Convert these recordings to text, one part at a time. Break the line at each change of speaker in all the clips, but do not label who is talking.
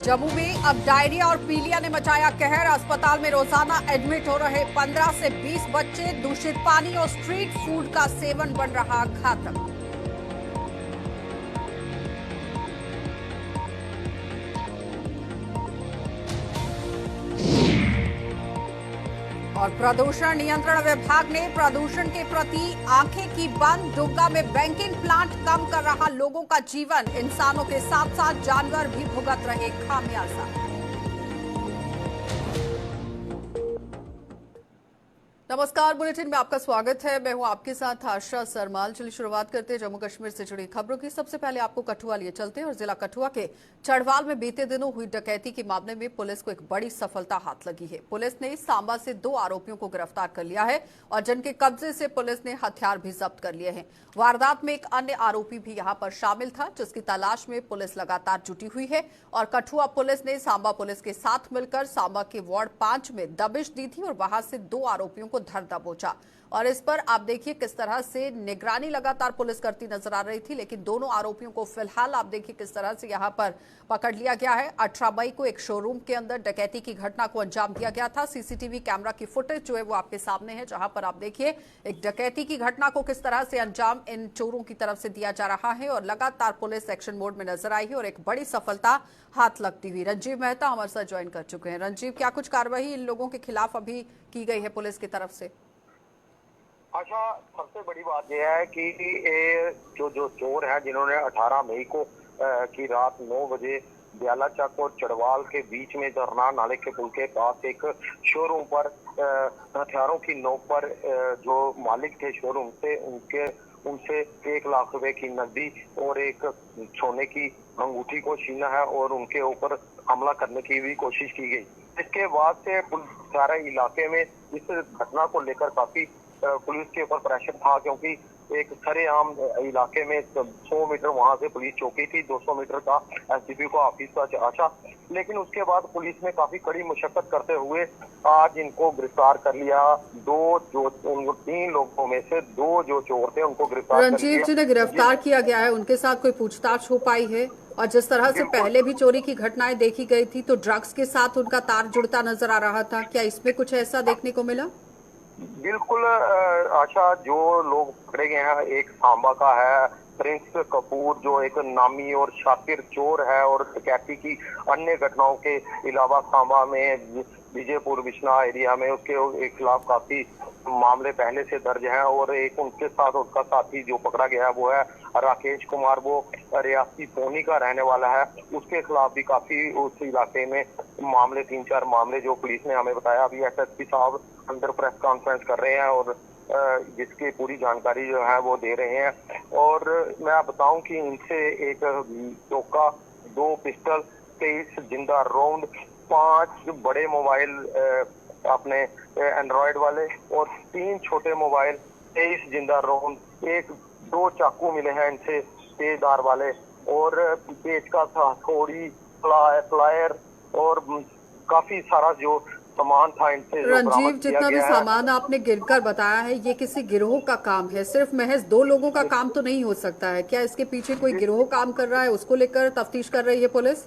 जम्मू में अब डायरिया और पीलिया ने मचाया कहर। अस्पताल में रोजाना एडमिट हो रहे 15 से 20 बच्चे। दूषित पानी और स्ट्रीट फूड का सेवन बन रहा घातक। और प्रदूषण नियंत्रण विभाग ने प्रदूषण के प्रति आंखें की बंद। डुग्गा में बैंकिंग प्लांट कम कर रहा लोगों का जीवन। इंसानों के साथ साथ जानवर भी भुगत रहे खामियाजा। नमस्कार, बुलेटिन में आपका स्वागत है। मैं हूं आपके साथ आशा सरमाल। चलिए शुरुआत करते हैं जम्मू कश्मीर से जुड़ी खबरों की। सबसे पहले आपको कठुआ लिए चलते हैं और जिला कठुआ के चढ़वाल में बीते दिनों हुई डकैती के मामले में पुलिस को एक बड़ी सफलता हाथ लगी है। पुलिस ने सांबा से 2 आरोपियों को गिरफ्तार कर लिया है और जिनके कब्जे से पुलिस ने हथियार भी जब्त कर लिए हैं। वारदात में एक अन्य आरोपी भी यहां पर शामिल था, जिसकी तलाश में पुलिस लगातार जुटी हुई है। और कठुआ पुलिस ने सांबा पुलिस के साथ मिलकर सांबा के वार्ड 5 में दबिश दी थी और वहां से 2 आरोपियों को धर दबोचा। और इस पर आप देखिए किस तरह से निगरानी लगातार पुलिस करती नजर आ रही थी। लेकिन दोनों आरोपियों को फिलहाल आप देखिए किस तरह से यहां पर पकड़ लिया गया है। 18 मई को एक शोरूम के अंदर डकैती की घटना को अंजाम दिया गया था। सीसीटीवी कैमरा की फुटेज जो है वो आपके सामने है, जहां पर आप देखिए एक डकैती की घटना को किस तरह से अंजाम इन चोरों की तरफ से दिया जा रहा है। और लगातार पुलिस एक्शन मोड में नजर आई है और एक बड़ी सफलता हाथ लगती हुई। रंजीव मेहता हमारे साथ ज्वाइन कर चुके हैं। रंजीव, क्या कुछ कार्रवाई इन लोगों के खिलाफ अभी की गई है पुलिस की तरफ से?
अच्छा, सबसे बड़ी बात यह है कि ये जो चोर हैं जिन्होंने 18 मई को की रात 9 बजे ब्याला चक और चढ़वाल के बीच में धरना नाले के पुल के पास एक शोरूम पर हथियारों की नोक पर जो मालिक थे शोरूम से उनसे 1 लाख रुपए की नकदी और एक सोने की अंगूठी को छीना है और उनके ऊपर हमला करने की भी कोशिश की गई। इसके बाद से सारे इलाके में इस घटना को लेकर काफी पुलिस के ऊपर प्रेशर था, क्योंकि एक सरेआम इलाके में 100 मीटर वहां से पुलिस चौकी थी, 200 मीटर का एसडीपी को ऑफिस का आशा। लेकिन उसके बाद पुलिस ने काफी कड़ी मशक्कत करते हुए आज इनको गिरफ्तार कर लिया। 3 लोगों में से 2 जो चोर थे उनको गिरफ्तार कर लिया।
रंजीव, जिन्हें गिरफ्तार किया गया है उनके साथ कोई पूछताछ हो पाई है? और जिस तरह से पहले भी चोरी की घटनाएं देखी गई थी तो ड्रग्स के साथ उनका तार जुड़ता नजर आ रहा था, क्या इसमें कुछ ऐसा देखने को मिला?
बिल्कुल आशा, जो लोग पकड़े गए हैं एक सांबा का है प्रिंस कपूर, जो एक नामी और शातिर चोर है और डकैती की अन्य घटनाओं के अलावा सांबा में विजयपुर बिश्ना एरिया में उसके खिलाफ काफी मामले पहले से दर्ज हैं। और एक उनके साथ उसका साथी जो पकड़ा गया है वो है राकेश कुमार, वो रियासी पोनी का रहने वाला है। उसके खिलाफ भी काफी उस इलाके में मामले 3-4 मामले जो पुलिस ने हमें बताया। अभी एसएसपी साहब अंदर प्रेस कॉन्फ्रेंस कर रहे हैं और जिसकी पूरी जानकारी जो है वो दे रहे हैं। और मैं बताऊं कि इनसे एक टोका, 2 पिस्टल, 23 जिंदा राउंड, 5 बड़े मोबाइल अपने एंड्रॉयड वाले और 3 छोटे मोबाइल, 23 जिंदा राउंड, 1-2 चाकू मिले हैं इनसे तेजधार वाले और पेचकस, हथौड़ी, फ्लायर और काफी सारा जो सामान था इनसे।
रंजीव, जितना भी सामान आपने गिरकर बताया है ये किसी गिरोह का काम है, सिर्फ महज 2 लोगों का काम तो नहीं हो सकता है। क्या इसके पीछे कोई गिरोह काम कर रहा है, उसको लेकर तफ्तीश कर रही है पुलिस?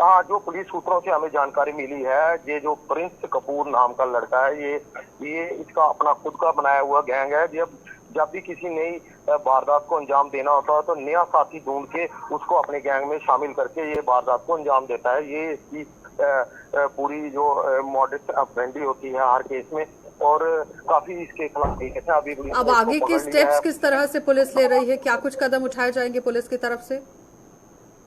हाँ, जो पुलिस सूत्रों से हमें जानकारी मिली है, ये जो प्रिंस कपूर नाम का लड़का है ये इसका अपना खुद का बनाया हुआ गैंग है। जब भी किसी नई वारदात को अंजाम देना होता है तो नया साथी ढूंढ के उसको अपने गैंग में शामिल करके ये वारदात को अंजाम देता है। ये इसकी पूरी जो मॉडस ऑपरेंडी होती है हर केस में और काफी इसके खिलाफ अभी
अब आगे के स्टेप्स किस तरह से पुलिस ले रही है, क्या कुछ कदम उठाए जाएंगे पुलिस की तरफ से?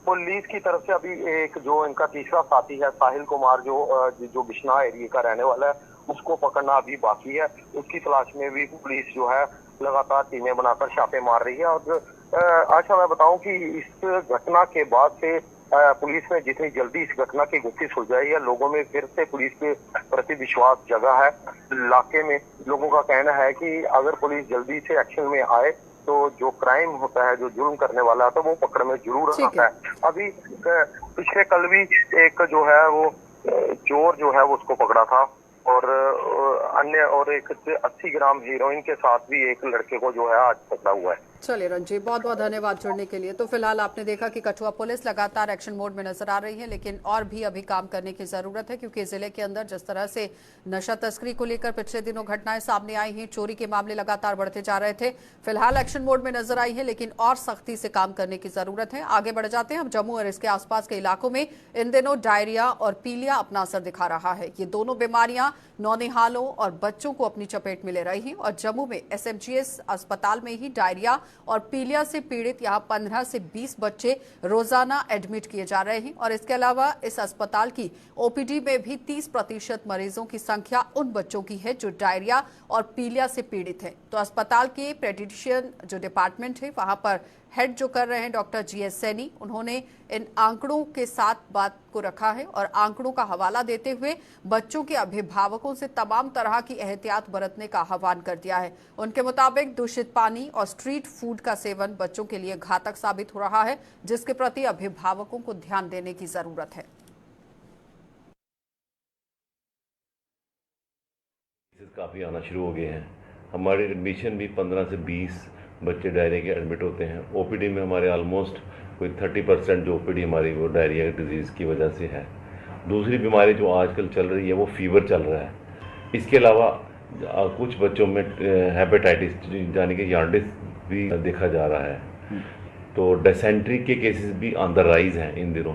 पुलिस की तरफ से अभी एक जो इनका तीसरा साथी है साहिल कुमार, जो बिश्ना एरिया का रहने वाला है, उसको पकड़ना अभी बाकी है। उसकी तलाश में भी पुलिस जो है लगातार टीमें बनाकर छापे मार रही है। और अच्छा, मैं बताऊं कि इस घटना के बाद से पुलिस ने जितनी जल्दी इस घटना की गुत्थी सुलझाई है, लोगों में फिर से पुलिस के प्रति विश्वास जगा है। इलाके में लोगों का कहना है कि अगर पुलिस जल्दी से एक्शन में आए तो जो क्राइम होता है, जो जुर्म करने वाला होता है, वो पकड़ में जरूर आता है। अभी पिछले कल भी एक जो है वो चोर जो है वो उसको पकड़ा था और अन्य और एक 80 ग्राम हीरोइन के साथ भी एक लड़के को जो है आज पकड़ा हुआ है।
चलिए रंजीत, बहुत बहुत धन्यवाद जुड़ने के लिए। तो फिलहाल आपने देखा कि कठुआ पुलिस लगातार एक्शन मोड में नजर आ रही है, लेकिन और भी अभी काम करने की जरूरत है, क्योंकि जिले के अंदर जिस तरह से नशा तस्करी को लेकर पिछले दिनों घटनाएं सामने आई हैं, चोरी के मामले लगातार बढ़ते जा रहे थे। फिलहाल एक्शन मोड में नजर आई है, लेकिन और सख्ती से काम करने की जरूरत है। आगे बढ़ जाते हैं हम जम्मू और इसके आसपास के इलाकों में। इन दिनों डायरिया और पीलिया अपना असर दिखा रहा है। ये दोनों बीमारियां नौनिहालों और बच्चों को अपनी चपेट में ले रही हैं, और जम्मू में एसएमजीएस अस्पताल में ही डायरिया और पीलिया से पीड़ित यहां 15 से 20 बच्चे रोजाना एडमिट किए जा रहे हैं। और इसके अलावा इस अस्पताल की ओपीडी में भी 30% मरीजों की संख्या उन बच्चों की है जो डायरिया और पीलिया से पीड़ित हैं। तो अस्पताल के पेडियाट्रिशियन जो डिपार्टमेंट है वहां पर हेड जो कर रहे हैं डॉक्टर जीएस सैनी, उन्होंने इन आंकड़ों के साथ बात को रखा है और आंकड़ों का हवाला देते हुए बच्चों के अभिभावकों से तमाम तरह की एहतियात बरतने का आह्वान कर दिया है। उनके मुताबिक दूषित पानी और स्ट्रीट फूड का सेवन बच्चों के लिए घातक साबित हो रहा है, जिसके प्रति अभिभावकों को ध्यान देने की जरूरत है।
काफ़ी आना शुरू हो गए हैं। हमारे एडमिशन भी 15 से 20 बच्चे डायरिया के एडमिट होते हैं। ओपीडी में हमारे ऑलमोस्ट कोई 30% जो ओपीडी हमारी वो डायरिया डिजीज़ की वजह से है। दूसरी बीमारी जो आजकल चल रही है वो फीवर चल रहा है। इसके अलावा कुछ बच्चों में हेपेटाइटिस यानी कि जांडिस भी देखा जा रहा है। तो डिसेंट्री के केसेस भी ऑन द राइज हैं इन दिनों।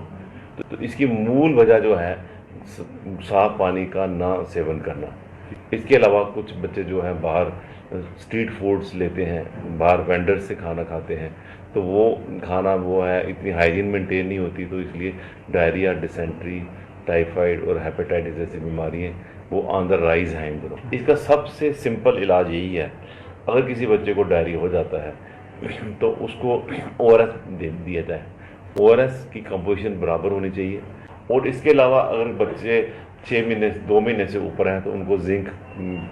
तो इसकी मूल वजह जो है साफ पानी का ना सेवन करना। इसके अलावा कुछ बच्चे जो हैं बाहर स्ट्रीट फूड्स लेते हैं, बाहर वेंडर्स से खाना खाते हैं, तो वो खाना वो है इतनी हाइजीन मेंटेन नहीं होती, तो इसलिए डायरिया, डिसेंट्री, टाइफाइड और हेपेटाइटिस जैसी बीमारियाँ वो ऑन द राइज हैं इन दिनों। इसका सबसे सिंपल इलाज यही है, अगर किसी बच्चे को डायरिया हो जाता है तो उसको ORS दे दिया जाए। ORS की कंपोजिशन बराबर होनी चाहिए। और इसके अलावा अगर बच्चे 6 महीने 2 महीने से ऊपर हैं तो उनको जिंक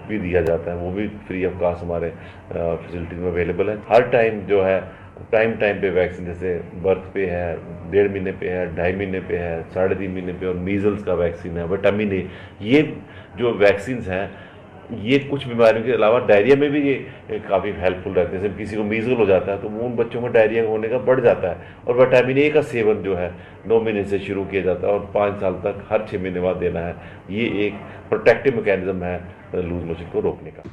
भी दिया जाता है, वो भी फ्री ऑफ कॉस्ट हमारे फैसिलिटीज में अवेलेबल है। हर टाइम जो है टाइम पे वैक्सीन, जैसे बर्थ पे है, 1.5 महीने पे है, 2.5 महीने पे है, 3.5 महीने पे, और मीजल्स का वैक्सीन है, विटामिन ए, ये जो वैक्सीन हैं ये कुछ बीमारियों के अलावा डायरिया में भी ये काफ़ी हेल्पफुल रहते हैं। जब किसी को मीजल हो जाता है तो वो उन बच्चों में डायरिया होने का बढ़ जाता है, और विटामिन ए का सेवन जो है 9 महीने से शुरू किया जाता है और 5 साल तक हर 6 महीने बाद देना है। ये एक प्रोटेक्टिव मैकेनिज्म है लूज मोशन को रोकने का।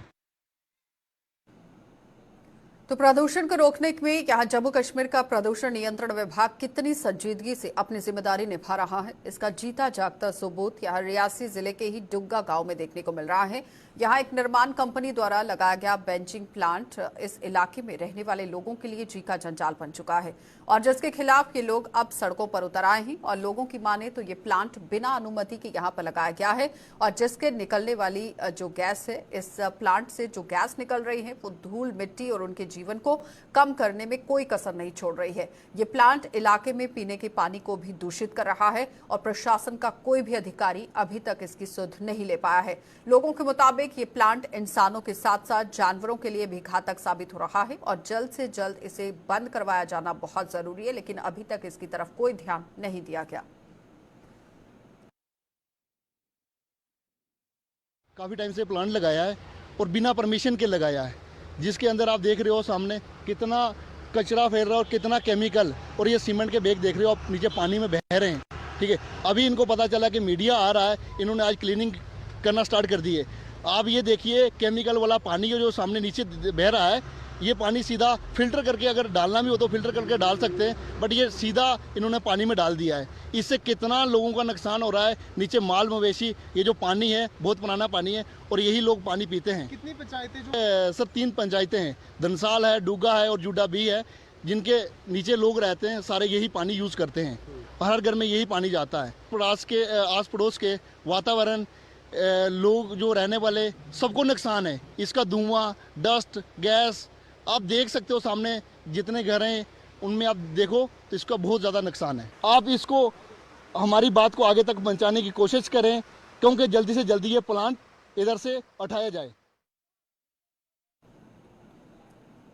तो प्रदूषण को रोकने में यहाँ जम्मू कश्मीर का प्रदूषण नियंत्रण विभाग कितनी संजीदगी से अपनी जिम्मेदारी निभा रहा है, इसका जीता जागता सबूत यहाँ रियासी जिले के ही डुग्गा गांव में देखने को मिल रहा है। यहाँ एक निर्माण कंपनी द्वारा लगाया गया बेंचिंग प्लांट इस इलाके में रहने वाले लोगों के लिए जीका जंजाल बन चुका है, और जिसके खिलाफ ये लोग अब सड़कों पर उतर आए हैं। और लोगों की माने तो ये प्लांट बिना अनुमति के यहाँ पर लगाया गया है, और जिसके निकलने वाली जो गैस है, इस प्लांट से जो गैस निकल रही है वो धूल मिट्टी और उनके जीवन को कम करने में कोई कसर नहीं छोड़ रही है। ये प्लांट इलाके में पीने के पानी को भी दूषित कर रहा है, और प्रशासन का कोई भी अधिकारी अभी तक इसकी सुध नहीं ले पाया है। लोगों के मुताबिक ये प्लांट इंसानों के साथ साथ जानवरों के लिए भी घातक साबित हो रहा है, और जल्द से जल्द इसे बंद करवाया जाना बहुत जरूरी है, लेकिन अभी तक इसकी तरफ कोई ध्यान नहीं दिया गया।
काफ़ी टाइम से प्लांट लगाया है और बिना परमिशन के लगाया है, जिसके अंदर आप देख रहे हो सामने कितना कचरा फैल रहा है और कितना केमिकल, और ये सीमेंट के बैग देख रहे हो आप नीचे पानी में बह रहे हैं। ठीक है, अभी इनको पता चला कि मीडिया आ रहा है, इन्होंने आज क्लीनिंग करना स्टार्ट कर दी है। आप ये देखिए केमिकल वाला पानी जो सामने नीचे बह रहा है, ये पानी सीधा फिल्टर करके अगर डालना भी हो तो फिल्टर करके डाल सकते हैं, बट ये सीधा इन्होंने पानी में डाल दिया है। इससे कितना लोगों का नुकसान हो रहा है। नीचे माल मवेशी, ये जो पानी है बहुत पुराना पानी है और यही लोग पानी पीते हैं।
कितनी पंचायतें
सर 3 पंचायतें हैं, धनसाल है, डुग्गा है और जुड्डा भी है, जिनके नीचे लोग रहते हैं, सारे यही पानी यूज़ करते हैं, हर घर में यही पानी जाता है। आस पड़ोस के वातावरण, लोग जो रहने वाले, सबको नुकसान है। इसका धुआं, डस्ट, गैस आप देख सकते हो सामने जितने घर हैं उनमें आप देखो तो इसका बहुत ज़्यादा नुकसान है। आप इसको हमारी बात को आगे तक पहुंचाने की कोशिश करें, क्योंकि जल्दी से जल्दी ये प्लांट इधर से हटाया जाए।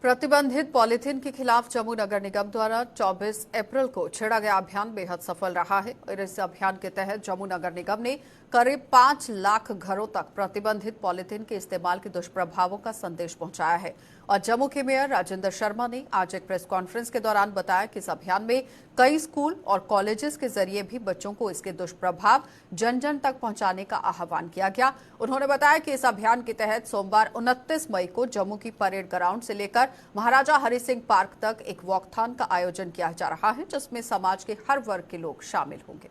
प्रतिबंधित पॉलीथीन के खिलाफ जम्मू नगर निगम द्वारा 24 अप्रैल को छेड़ा गया अभियान बेहद सफल रहा है, और इस अभियान के तहत जम्मू नगर निगम ने करीब 5 लाख घरों तक प्रतिबंधित पॉलीथीन के इस्तेमाल के दुष्प्रभावों का संदेश पहुंचाया है। और जम्मू के मेयर राजेंद्र शर्मा ने आज एक प्रेस कॉन्फ्रेंस के दौरान बताया कि इस अभियान में कई स्कूल और कॉलेजेस के जरिए भी बच्चों को इसके दुष्प्रभाव जन जन तक पहुंचाने का आह्वान किया गया। उन्होंने बताया कि इस अभियान के तहत सोमवार 29 मई को जम्मू की परेड ग्राउंड से लेकर महाराजा हरि सिंह पार्क तक एक वॉकथॉन का आयोजन किया जा रहा है, जिसमें समाज के हर वर्ग के लोग शामिल होंगे।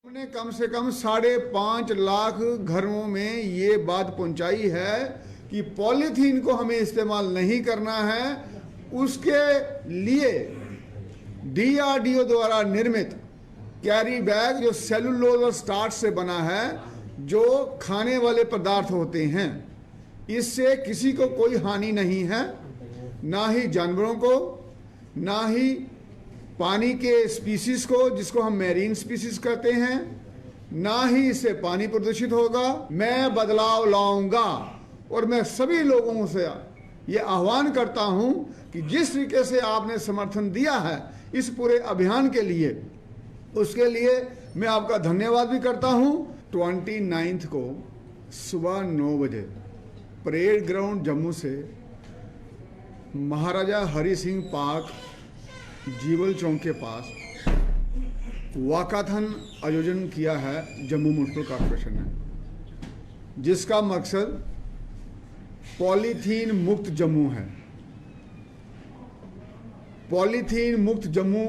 हमने कम से कम 5.5 लाख घरों में ये बात पहुंचाई है कि पॉलीथीन को हमें इस्तेमाल नहीं करना है। उसके लिए DRDO द्वारा निर्मित कैरी बैग जो सेलुलोज और स्टार्च से बना है, जो खाने वाले पदार्थ होते हैं, इससे किसी को कोई हानि नहीं है, ना ही जानवरों को, ना ही पानी के स्पीसीज को जिसको हम मैरीन स्पीसीज कहते हैं, ना ही इससे पानी प्रदूषित होगा। मैं बदलाव लाऊंगा और मैं सभी लोगों से ये आह्वान करता हूं कि जिस तरीके से आपने समर्थन दिया है इस पूरे अभियान के लिए, उसके लिए मैं आपका धन्यवाद भी करता हूं। 29 को सुबह 9 बजे परेड ग्राउंड जम्मू से महाराजा हरि सिंह पार्क जीवल चौक के पास वाकाथन आयोजन किया है जम्मू म्युनिसिपल कॉर्पोरेशन ने, जिसका मकसद पॉलीथीन मुक्त जम्मू है। पॉलीथीन मुक्त जम्मू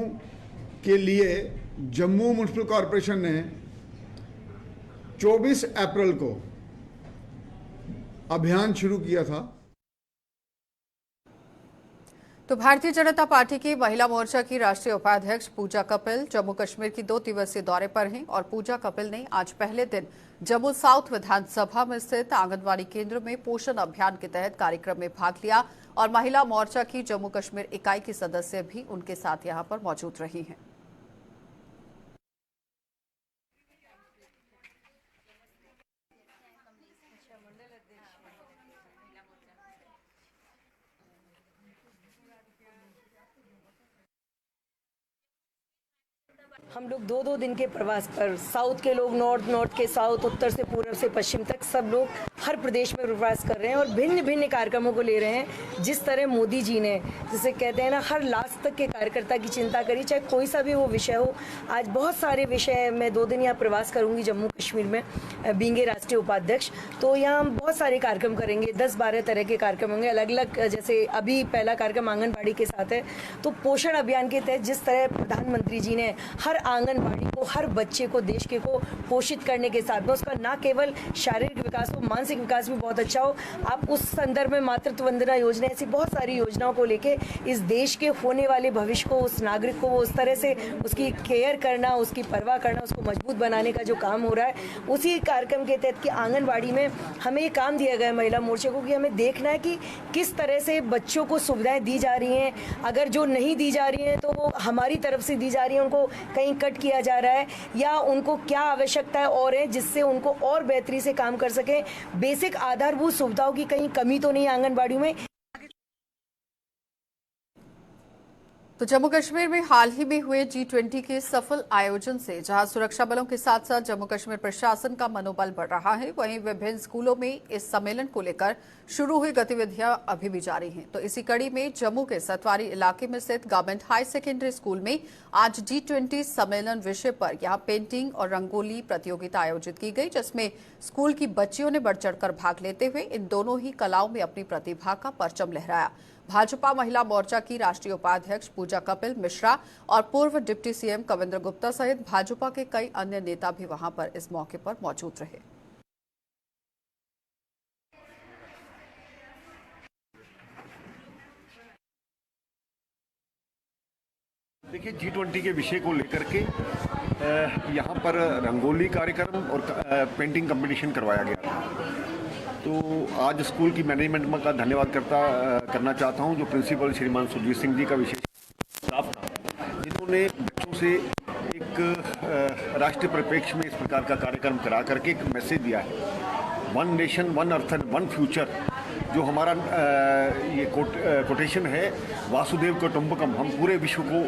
के लिए जम्मू म्युनिसिपल कॉर्पोरेशन ने 24 अप्रैल को अभियान शुरू किया था।
तो भारतीय जनता पार्टी की महिला मोर्चा की राष्ट्रीय उपाध्यक्ष पूजा कपिल जम्मू कश्मीर की 2 दिवसीय दौरे पर हैं और पूजा कपिल ने आज पहले दिन जम्मू साउथ विधानसभा में स्थित आंगनबाड़ी केंद्र में पोषण अभियान के तहत कार्यक्रम में भाग लिया और महिला मोर्चा की जम्मू कश्मीर इकाई की सदस्य भी उनके साथ यहां पर मौजूद रही हैं।
हम लोग 2-2 दिन के प्रवास पर, साउथ के लोग नॉर्थ के साउथ, उत्तर से पूर्व से पश्चिम तक सब लोग हर प्रदेश में प्रवास कर रहे हैं और भिन्न भिन्न कार्यक्रमों को ले रहे हैं। जिस तरह मोदी जी ने, जिसे कहते हैं ना, हर लास्ट तक के कार्यकर्ता की चिंता करी, चाहे कोई सा भी वो विषय हो। आज बहुत सारे विषय, मैं 2 दिन यहाँ प्रवास करूँगी जम्मू कश्मीर में बींगे राष्ट्रीय उपाध्यक्ष, तो यहाँ हम बहुत सारे कार्यक्रम करेंगे। 10-12 तरह के कार्यक्रम होंगे अलग अलग। जैसे अभी पहला कार्यक्रम आंगनबाड़ी के साथ है, तो पोषण अभियान के तहत जिस तरह प्रधानमंत्री जी ने हर आंगनबाड़ी को, हर बच्चे को, देश के को पोषित करने के साथ में उसका न केवल शारीरिक विकास हो, मानसिक विकास भी बहुत अच्छा हो। आप उस संदर्भ में मातृत्व वंदना योजना, ऐसी बहुत सारी योजनाओं को लेके इस देश के होने वाले भविष्य को, उस नागरिक को उस तरह से उसकी केयर करना, उसकी परवाह करना, उसको मजबूत बनाने का जो काम हो रहा है, उसी कार्यक्रम के तहत कि आंगनबाड़ी में हमें ये काम दिया गया है महिला मोर्चे को कि हमें देखना है कि किस तरह से बच्चों को सुविधाएं दी जा रही हैं। अगर जो नहीं दी जा रही हैं तो वो हमारी तरफ से दी जा रही है, उनको कहीं कट किया जा रहा है, या उनको क्या आवश्यकताएं और है जिससे उनको और बेहतरी से काम कर सकें। बेसिक आधारभूत सुविधाओं की कहीं कमी तो नहीं आंगनबाड़ी में।
तो जम्मू कश्मीर में हाल ही में हुए G20 के सफल आयोजन से जहां सुरक्षा बलों के साथ साथ जम्मू कश्मीर प्रशासन का मनोबल बढ़ रहा है, वहीं विभिन्न स्कूलों में इस सम्मेलन को लेकर शुरू हुई गतिविधियां अभी भी जारी हैं। तो इसी कड़ी में जम्मू के सतवारी इलाके में स्थित गवर्नमेंट हाई सेकेंडरी स्कूल में आज G20 सम्मेलन विषय पर यहां पेंटिंग और रंगोली प्रतियोगिता आयोजित की गई, जिसमें स्कूल की बच्चियों ने बढ़ चढ़कर भाग लेते हुए इन दोनों ही कलाओं में अपनी प्रतिभा का परचम लहराया। भाजपा महिला मोर्चा की राष्ट्रीय उपाध्यक्ष पूजा कपिल मिश्रा और पूर्व डिप्टी सीएम कविंद्र गुप्ता सहित भाजपा के कई अन्य नेता भी वहां पर इस मौके पर मौजूद रहे।
देखिए, G20 के विषय को लेकर के यहाँ पर रंगोली कार्यक्रम और पेंटिंग कंपटीशन करवाया गया। तो आज स्कूल की मैनेजमेंट का धन्यवाद करना चाहता हूँ, जो प्रिंसिपल श्रीमान सुरजीत सिंह जी का विशेष स्टाफ था, जिन्होंने बच्चों से एक राष्ट्रीय परिप्रेक्ष्य में इस प्रकार का कार्यक्रम करा करके एक मैसेज दिया है, 1 नेशन 1 अर्थ एंड 1 फ्यूचर। जो हमारा ये कोटेशन है, वासुदेव कुटुंबकम, हम पूरे विश्व को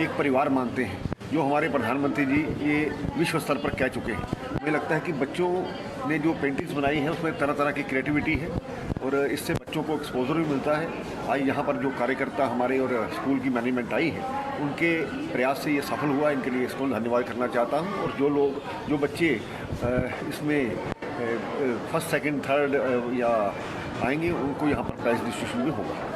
एक परिवार मानते हैं। जो हमारे प्रधानमंत्री जी ये विश्व स्तर पर कह चुके हैं। मुझे लगता है कि बच्चों ने जो पेंटिंग्स बनाई हैं उसमें तरह तरह की क्रिएटिविटी है और इससे बच्चों को एक्सपोजर भी मिलता है। आज यहाँ पर जो कार्यकर्ता हमारे और स्कूल की मैनेजमेंट आई है उनके प्रयास से ये सफल हुआ, इनके लिए स्कूल धन्यवाद करना चाहता हूँ। और जो बच्चे इसमें फर्स्ट सेकंड थर्ड या आएंगे उनको यहाँ पर प्राइज डिस्ट्रीब्यूशन भी होगा।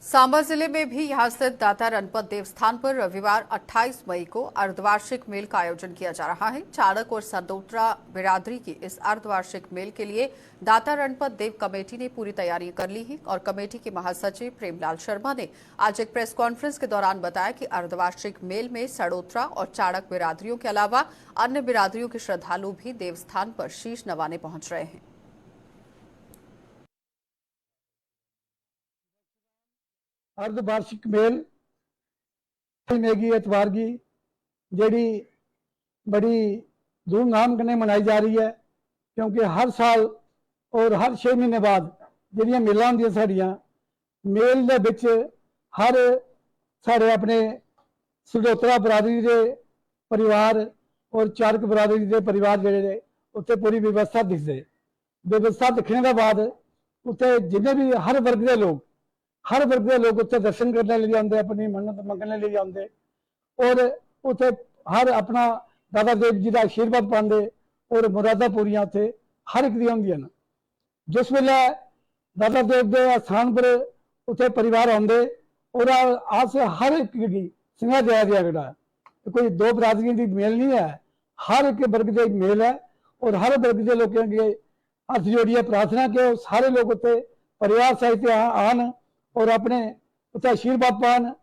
सांबा जिले में भी यहां स्थित दाता रणपत देवस्थान पर रविवार 28 मई को अर्धवार्षिक मेल का आयोजन किया जा रहा है। चाड़क और सदोत्रा बिरादरी की इस अर्धवार्षिक मेल के लिए दाता रणपत देव कमेटी ने पूरी तैयारी कर ली है और कमेटी के महासचिव प्रेमलाल शर्मा ने आज एक प्रेस कॉन्फ्रेंस के दौरान बताया कि अर्धवार्षिक मेल में सड़ोत्रा और चाड़क बिरादरियों के अलावा अन्य बिरादरियों के श्रद्धालु भी देवस्थान पर शीश नवाने पहुंच रहे हैं।
अर्धवार्षिक मेल नेगी एतवार की जी बड़ी धूमधाम कने मनाई जा रही है, क्योंकि हर साल और हर 6 महीने बाद जिहड़ियां मेलां होंदियां साड़ियां मेल दे विच हर साढ़े अपने सडोत्रा बरादरी के परिवार और चारक बरादरी के परिवार जिहड़े उत्थे पूरी व्यवस्था दिखदे। व्यवस्था दिखने के बाद उत्थे जिन्ने भी हर वर्ग के लोग उत्थे दर्शन करने लिए आते, अपनी मन्नत मंगने लिए आते और उत्थे हर अपना दादा देव जी का आशीर्वाद पाते और मुरादा पूरियां उत्थे हर एक दी होंदियां न। जिस वेले दादा देव के स्थान पर उत्थे परिवार आते और अस हर एक की स्नेह दिया गया, कोई दो बरादरियों की मेल नहीं है, हर एक वर्ग के मेल है और हर वर्ग के लोगों के हथ जोड़िए प्रार्थना कि सारे लोग उत्थे परिवार सहित आन और अपने उत्थे आशीर्वाद पान।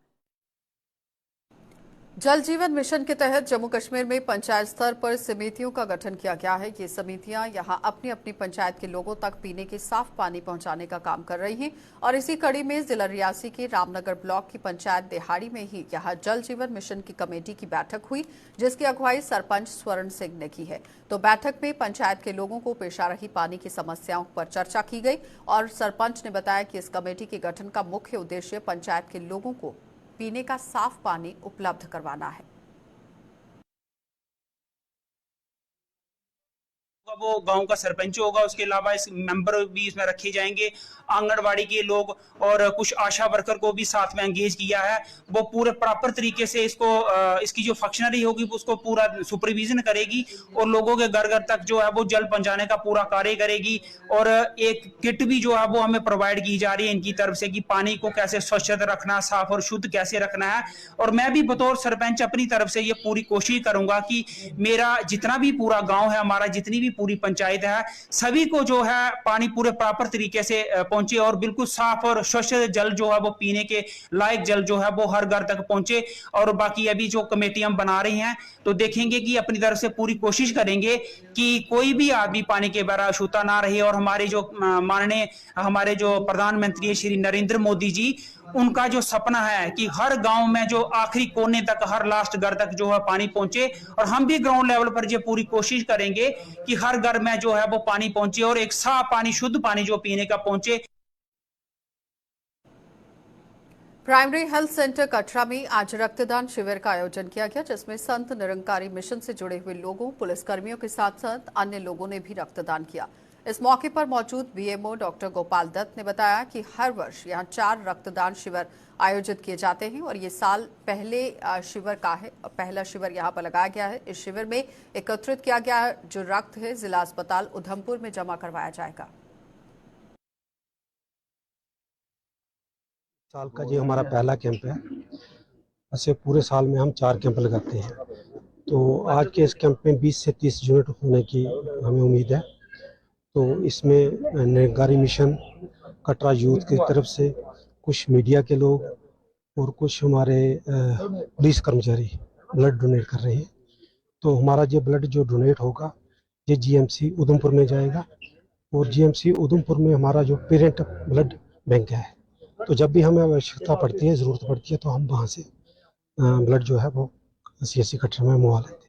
जल जीवन मिशन के तहत जम्मू कश्मीर में पंचायत स्तर पर समितियों का गठन किया गया है। ये समितियां यहां अपनी अपनी पंचायत के लोगों तक पीने के साफ पानी पहुंचाने का काम कर रही हैं और इसी कड़ी में जिला रियासी के रामनगर ब्लॉक की पंचायत देहाड़ी में ही यहां जल जीवन मिशन की कमेटी की बैठक हुई, जिसकी अगुवाई सरपंच स्वर्ण सिंह ने की है। तो बैठक में पंचायत के लोगों को पेश आ रही पानी की समस्याओं पर चर्चा की गई और सरपंच ने बताया कि इस कमेटी के गठन का मुख्य उद्देश्य पंचायत के लोगों को पीने का साफ पानी उपलब्ध करवाना है।
वो गांव का सरपंच होगा, उसके अलावा इस मेंबर भी इसमें रखे जाएंगे, आंगनवाड़ी के लोग और कुछ आशा वर्कर को भी साथ में एंगेज किया है। वो पूरे प्रॉपर तरीके से इसकी जो फंक्शनरी होगी उसको पूरा सुपरविजन करेगी और लोगों के घर घर तक जो है वो जल पहुंचाने का पूरा कार्य करेगी। और एक किट भी जो है वो हमें प्रोवाइड की जा रही है इनकी तरफ से कि पानी को कैसे स्वच्छ रखना, साफ और शुद्ध कैसे रखना है। और मैं भी बतौर सरपंच अपनी तरफ से ये पूरी कोशिश करूंगा कि मेरा जितना भी पूरा गाँव है, हमारा जितनी भी पूरी पंचायत है, सभी को जो है पानी पूरे प्रॉपर तरीके से पहुंचे और बिल्कुल साफ और स्वच्छ जल जो है वो पीने के लायक जल जो है वो हर घर तक पहुंचे। और बाकी अभी जो कमेटी हम बना रही हैं तो देखेंगे कि अपनी तरफ से पूरी कोशिश करेंगे कि कोई भी आदमी पानी के बगैर अछूता ना रहे। और हमारे जो माननीय हमारे जो प्रधानमंत्री श्री नरेंद्र मोदी जी, उनका जो सपना है कि हर गांव में जो आखिरी कोने तक, हर लास्ट घर तक जो है पानी पहुंचे। और हम भी ग्राउंड लेवल पर ये पूरी कोशिश करेंगे कि हर घर में जो है वो पानी पहुंचे और एक साफ पानी, शुद्ध पानी जो पीने का पहुंचे।
प्राइमरी हेल्थ सेंटर कटरा में आज रक्तदान शिविर का आयोजन किया गया, जिसमें संत निरंकारी मिशन से जुड़े हुए लोगों, पुलिसकर्मियों के साथ साथ अन्य लोगों ने भी रक्तदान किया। इस मौके पर मौजूद बीएमओ डॉक्टर गोपाल दत्त ने बताया कि हर वर्ष यहां 4 रक्तदान शिविर आयोजित किए जाते हैं और ये साल पहले शिविर का है। पहला शिविर यहां पर लगाया गया है। इस शिविर में एकत्रित किया गया जो रक्त है जिला अस्पताल उधमपुर में जमा करवाया जाएगा।
साल का जो हमारा पहला कैंप है, ऐसे पूरे साल में हम 4 कैंप लगाते हैं। तो आज के इस कैंप में 20 से 30 यूनिट होने की हमें उम्मीद है। तो इसमें निरंकारी मिशन, कटरा यूथ की तरफ से कुछ मीडिया के लोग और कुछ हमारे पुलिस कर्मचारी ब्लड डोनेट कर रहे हैं। तो हमारा ये ब्लड जो डोनेट होगा ये जीएमसी उधमपुर में जाएगा और जीएमसी उधमपुर में हमारा जो पेरेंट ब्लड बैंक है, तो जब भी हमें आवश्यकता पड़ती है, ज़रूरत पड़ती है, तो हम वहाँ से ब्लड जो है वो CSC कटरा में मंगवा लेते हैं।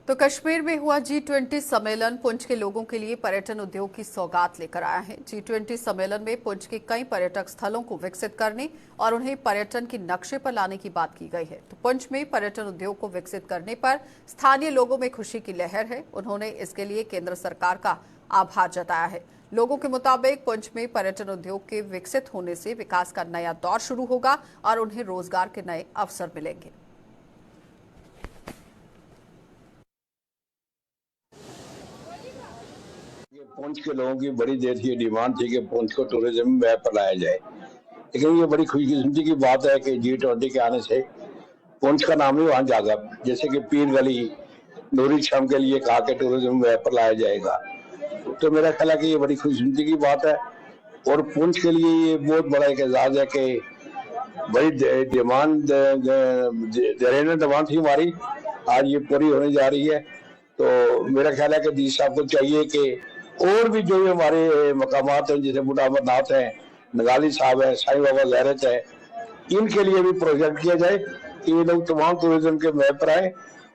तो कश्मीर में हुआ G20 सम्मेलन पुंछ के लोगों के लिए पर्यटन उद्योग की सौगात लेकर आया है। G20 सम्मेलन में पुंछ के कई पर्यटक स्थलों को विकसित करने और उन्हें पर्यटन की नक्शे पर लाने की बात की गई है। तो पुंछ में पर्यटन उद्योग को विकसित करने पर स्थानीय लोगों में खुशी की लहर है। उन्होंने इसके लिए केंद्र सरकार का आभार जताया है। लोगों के मुताबिक पुंछ में पर्यटन उद्योग के विकसित होने से विकास का नया दौर शुरू होगा और उन्हें रोजगार के नए अवसर मिलेंगे।
पुंछ के लोगों की बड़ी देर से डिमांड थी कि पुंछ को टूरिज्म मैप पर लाया जाए, लेकिन ये बड़ी खुशकिस्मती की बात है कि G20 के आने से पुंछ का नाम ही वहां जागा। जैसे कि पीर गली नूरी शाम के लिए कहा कि टूरिज्म मैप पर लाया जाएगा, तो मेरा ख्याल है कि ये बड़ी खुशकिस्मती की बात है और पुंछ के लिए ये बहुत बड़ा एक एजाज है कि बड़ी डिमांड थी हमारी, आज ये पूरी होने जा रही है। तो मेरा ख्याल है कि डी साहब को चाहिए कि और भी जो हमारे मकामात हैं जैसे बूढ़ा अमरनाथ है, नगाली साहब है, साईं बाबा ज़ियारत है, इनके लिए भी प्रोजेक्ट किया जाए कि ये लोग तमाम टूरिज्म के मैप पर आए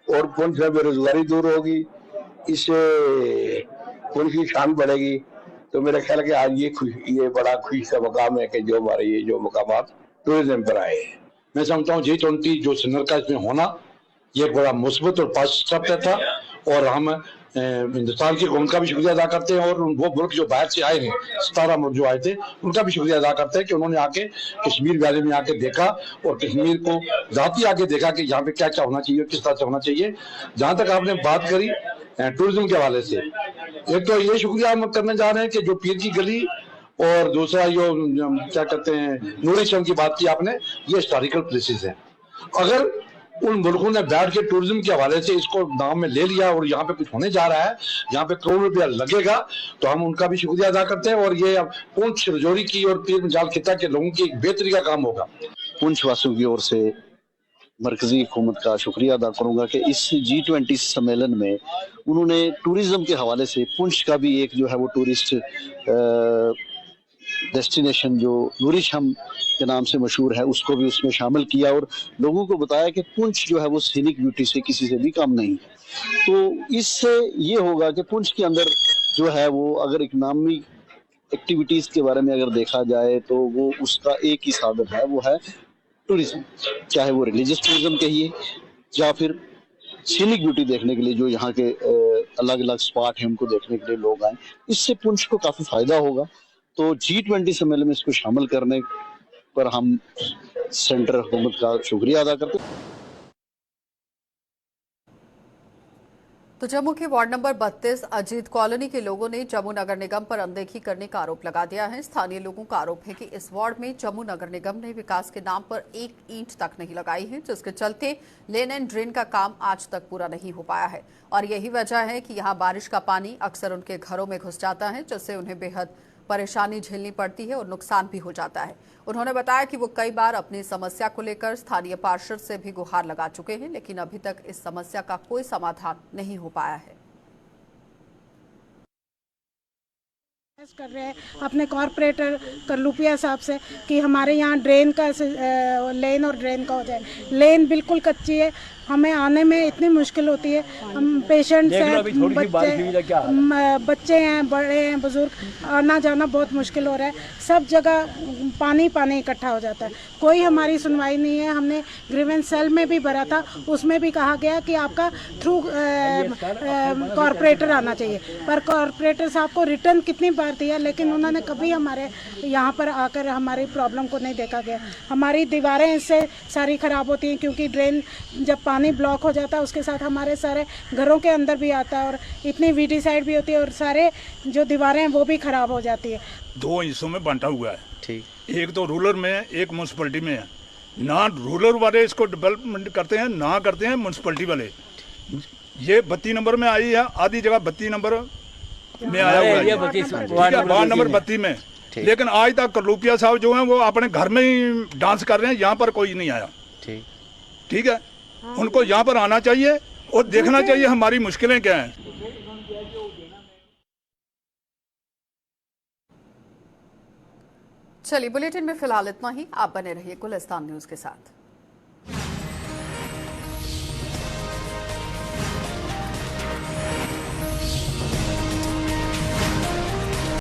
और पुंछ में बेरोजगारी दूर होगी, इससे पुंछ की शान बढ़ेगी। तो मेरा ख्याल है कि आज ये बड़ा खुशी का मकाम है कि जो हमारे ये जो मकामात टूरिज्म पर आए हैं।
मैं समझता हूँ G20 जो सेमिनार का इसमें होना ये बड़ा मुस्बत और पॉजिटिव स्टेप था और हम हिंदुस्तान की कौम का भी शुक्रिया अदा करते हैं और वो मुल्क जो बाहर से आए हैं 17 मुल्क जो आए थे उनका भी शुक्रिया अदा करते हैं कि उन्होंने आके कश्मीर वैली में आके देखा और कश्मीर को जाती आके देखा कि यहाँ पे क्या क्या होना चाहिए, किस तरह से होना चाहिए। जहाँ तक आपने बात करी टूरिज्म के हवाले से, एक तो ये शुक्रिया हम करने जा रहे हैं कि जो पीर की गली और दूसरा जो क्या कहते हैं नूरी शम की बात की आपने, ये हिस्टोरिकल प्लेसेस हैं। अगर उन मुल्कों ने बैठ के टूरिज्म के हवाले से इसको नाम में ले लिया और यहाँ पे कुछ होने जा रहा है, यहाँ पे करोड़ रुपया लगेगा, तो हम उनका भी शुक्रिया अदा करते हैं और ये पुंछ रजौरी की और पीर पंजाल खिता के लोगों की एक बेहतरी का काम होगा।
पुंछ वासियों की ओर से मरकजी हुकूमत का शुक्रिया अदा करूंगा कि इस G20 सम्मेलन में उन्होंने टूरिज्म के हवाले से पुंछ का भी एक जो है वो टूरिस्ट डेस्टिनेशन जो नूरी शम के नाम से मशहूर है उसको भी उसमें शामिल किया और लोगों को बताया कि पुंछ जो है वो सीनिक ब्यूटी से किसी से भी कम नहीं है। तो इससे ये होगा कि पुंछ के अंदर जो है वो अगर इकनॉमिक एक्टिविटीज के बारे में अगर देखा जाए तो वो उसका एक ही साधन है, वो है टूरिज्म, चाहे वो रिलीजियस टूरिज्म कहिए या फिर सीनिक ब्यूटी देखने के लिए जो यहाँ के अलग अलग स्पॉट हैं उनको देखने के लिए लोग आए। इससे पुंछ को काफी फायदा होगा। तो G20 सम्मेलन में इसको शामिल करने पर हम सेंट्रल हुकूमत का शुक्रिया अदा करते हैं।
तो जम्मू के वार्ड नंबर 32 अजीत कॉलोनी के लोगों ने जम्मू नगर निगम पर अनदेखी करने का आरोप लगा दिया है। स्थानीय लोगों का आरोप है कि इस वार्ड में जम्मू नगर निगम ने विकास के नाम पर एक ईंट तक नहीं लगाई है, जिसके चलते लेन एंड ड्रेन का काम आज तक पूरा नहीं हो पाया है और यही वजह है कि यहाँ बारिश का पानी अक्सर उनके घरों में घुस जाता है, जिससे उन्हें बेहद परेशानी झेलनी पड़ती है और नुकसान भी हो जाता है। उन्होंने बताया कि वो कई बार अपनी समस्या को लेकर स्थानीय पार्षद से भी गुहार लगा चुके हैं, लेकिन अभी तक इस समस्या का कोई समाधान नहीं हो पाया है।
कर रहे हैं अपने कॉरपोरेटर करलुपिया साहब से कि हमारे यहाँ ड्रेन का लेन और ड्रेन का हो जाए। लेन बिल्कुल कच्ची है, हमें आने में इतनी मुश्किल होती है। हम पेशेंट्स हैं, बच्चे हैं, बड़े हैं, बुजुर्ग, आना जाना बहुत मुश्किल हो रहा है। सब जगह पानी पानी इकट्ठा हो जाता है, कोई हमारी सुनवाई नहीं है। हमने ग्रीवेंस सेल में भी भरा था, उसमें भी कहा गया कि आपका थ्रू कॉरपोरेटर आना चाहिए, पर कॉरपोरेटर साहब को रिटर्न कितनी बार दिया, लेकिन उन्होंने कभी हमारे यहाँ पर आकर हमारी प्रॉब्लम को नहीं देखा गया। हमारी दीवारें इससे सारी ख़राब होती हैं क्योंकि ड्रेन जब पानी ब्लॉक हो जाता है उसके साथ हमारे सारे घरों के अंदर भी आता है और इतनी वीडी साइड भी होती है और सारे जो दीवारें हैं वो भी ख़राब हो जाती है।
2 हिस्सों में बांटा हुआ है, ठीक, एक तो रूरल में है, एक म्यूनसिपलिटी में है। ना रूरल वाले इसको डेवलपमेंट करते हैं ना करते हैं म्यूनसिपलिटी वाले। ये 32 नंबर में आई है, आधी जगह 32 नंबर में आया हुआ है, वार्ड नंबर 32 में। लेकिन आज तक करलुपिया साहब जो हैं वो अपने घर में ही डांस कर रहे हैं, यहाँ पर कोई नहीं आया। ठीक है, उनको यहाँ पर आना चाहिए और देखना चाहिए हमारी मुश्किलें क्या हैं।
चलिए, बुलेटिन में फिलहाल इतना ही। आप बने रहिए गुलिस्तान न्यूज के साथ।